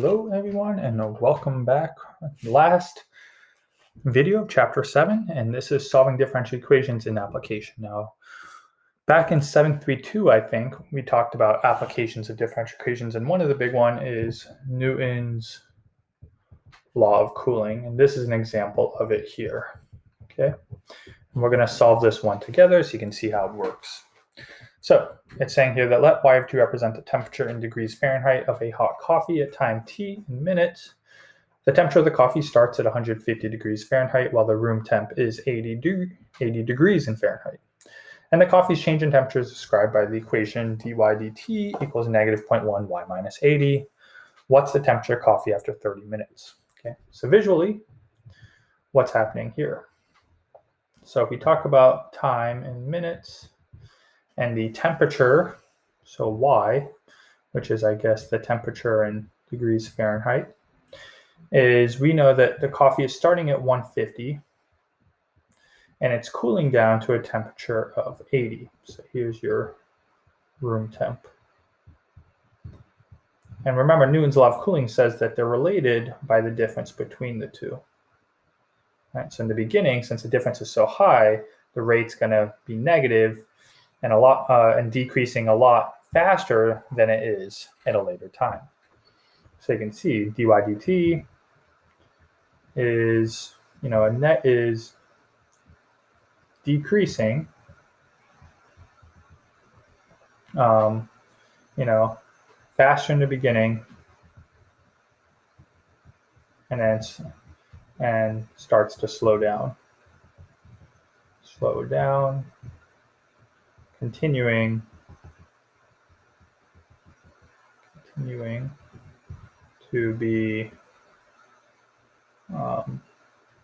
Hello everyone and welcome back. Last video of chapter 7, and this is solving differential equations in application. Now, back in 732, I think, we talked about applications of differential equations, and one of the big one is Newton's law of cooling, and this is an example of it here. Okay, and we're going to solve this one together so you can see how it works. So it's saying here that let y of 2 represent the temperature in degrees Fahrenheit of a hot coffee at time t in minutes. The temperature of the coffee starts at 150 degrees Fahrenheit while the room temp is 80 degrees in Fahrenheit. And the coffee's change in temperature is described by the equation dy dt equals negative 0.1 y minus 80. What's the temperature of coffee after 30 minutes? Okay, so visually, what's happening here? So if we talk about time in minutes, and the temperature, so y, which is, I guess, the temperature in degrees Fahrenheit, is we know that the coffee is starting at 150 and it's cooling down to a temperature of 80. So here's your room temp. And remember, Newton's law of cooling says that they're related by the difference between the two. Right? So in the beginning, since the difference is so high, the rate's going to be negative and decreasing a lot faster than it is at a later time. So you can see dy dt is, a net is decreasing, faster in the beginning, and starts to slow down, continuing to be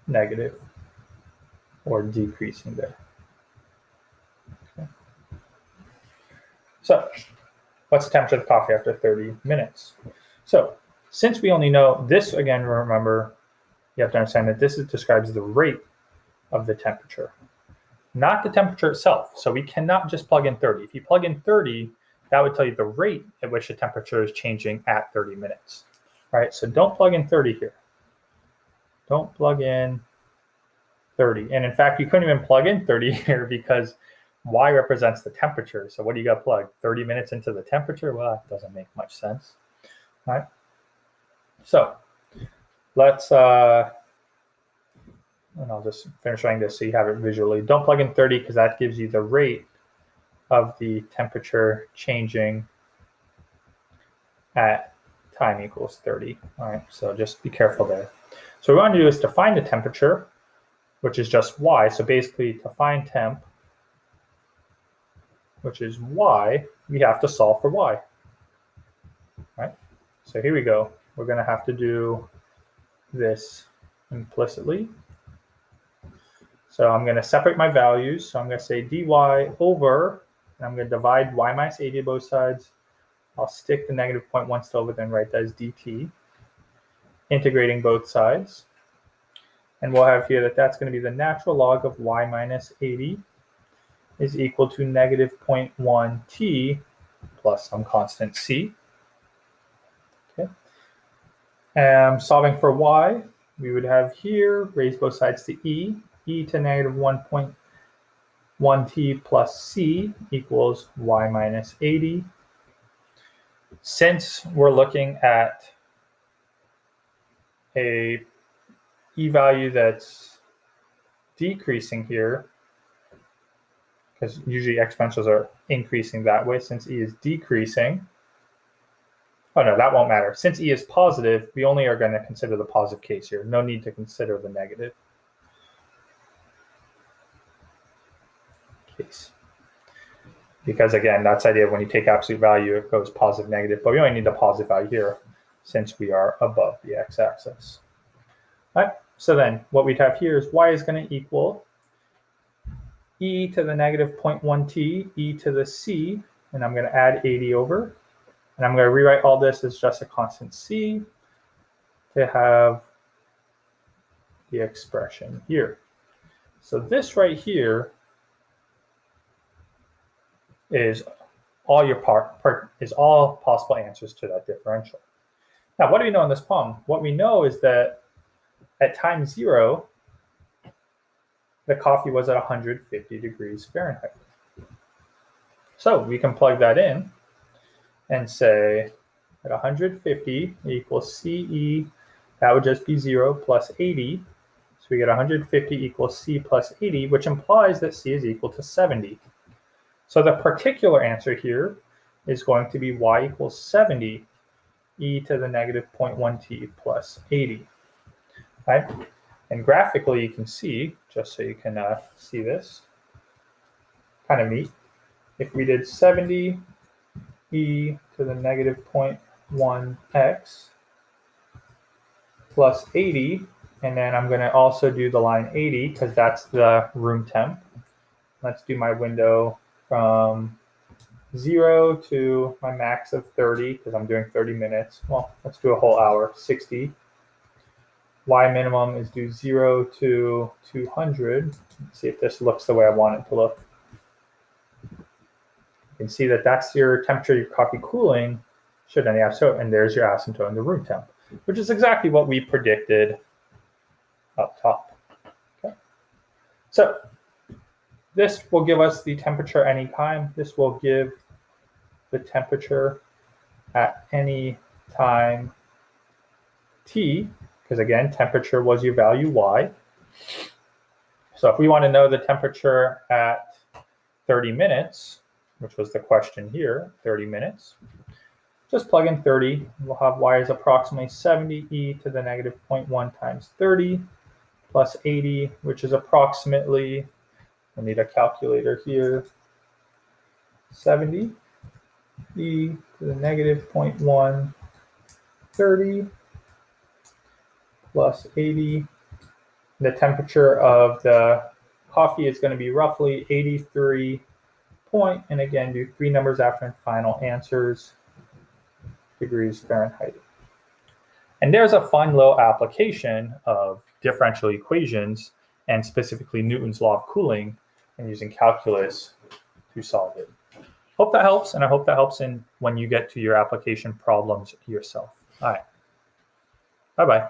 negative or decreasing there. Okay. So what's the temperature of the coffee after 30 minutes? So since we only know this, again, remember, you have to understand that this describes the rate of the temperature, not the temperature itself. So we cannot just plug in 30. If you plug in 30, that would tell you the rate at which the temperature is changing at 30 minutes. Right? So don't plug in 30 here. Don't plug in 30. And in fact, you couldn't even plug in 30 here because y represents the temperature. So what do you got to plug? 30 minutes into the temperature? Well, that doesn't make much sense. All right. So let's, and I'll just finish writing this so you have it visually. Don't plug in 30 because that gives you the rate of the temperature changing at time equals 30. All right, so just be careful there. So what we want to do is to find the temperature, which is just y. So basically, to find temp, which is y, we have to solve for y. All right, so here we go. We're going to have to do this implicitly. So I'm going to separate my values. So I'm going to say dy over, and I'm going to divide y minus 80 both sides. I'll stick the negative 0.1 still, but then write that as dt, integrating both sides. And we'll have here that that's going to be the natural log of y minus 80 is equal to negative 0.1 t plus some constant c. Okay. Solving for y, we would have here, raise both sides to e to negative 1.1 t plus c equals y minus 80. Since we're looking at a e value that's decreasing here, because usually exponentials are increasing that way, since e is decreasing, oh no, that won't matter. Since e is positive, we only are going to consider the positive case here. No need to consider the negative case. Because again, that's the idea when you take absolute value, it goes positive, negative, but we only need the positive value here since we are above the x-axis. All right, so then what we'd have here is y is going to equal e to the negative 0.1 t, e to the c, and I'm going to add 80 over. And I'm going to rewrite all this as just a constant c to have the expression here. So this right here is all your all possible answers to that differential. Now, what do we know in this problem? What we know is that at time 0, the coffee was at 150 degrees Fahrenheit. So we can plug that in and say at 150 equals CE, that would just be 0 plus 80. So we get 150 equals C plus 80, which implies that C is equal to 70. So the particular answer here is going to be y equals 70 e to the negative 0.1t plus 80. Right? And graphically, you can see, just so you can see this, kind of neat. If we did 70 e to the negative 0.1x plus 80, and then I'm going to also do the line 80 because that's the room temp. Let's do my window from 0 to my max of 30 because I'm doing 30 minutes. Well, let's do a whole hour, 60. Y minimum is do 0 to 200. Let's see if this looks the way I want it to look. You can see that that's your temperature, your coffee cooling, should any asymptote, and there's your asymptote in the room temp, which is exactly what we predicted up top. Okay. So this will give us the temperature any time. This will give the temperature at any time t, because again, temperature was your value y. So if we want to know the temperature at 30 minutes, which was the question here, 30 minutes, just plug in 30. We'll have y is approximately 70 e to the negative 0.1 times 30 plus 80, which is approximately, I need a calculator here, 70 e to the negative 0.1, 30 plus 80. The temperature of the coffee is going to be roughly 83 point, and again, do 3 numbers after and final answers, degrees Fahrenheit. And there's a fun little application of differential equations and specifically Newton's law of cooling and using calculus to solve it. Hope that helps, and I hope that helps in when you get to your application problems yourself. All right. Bye-bye.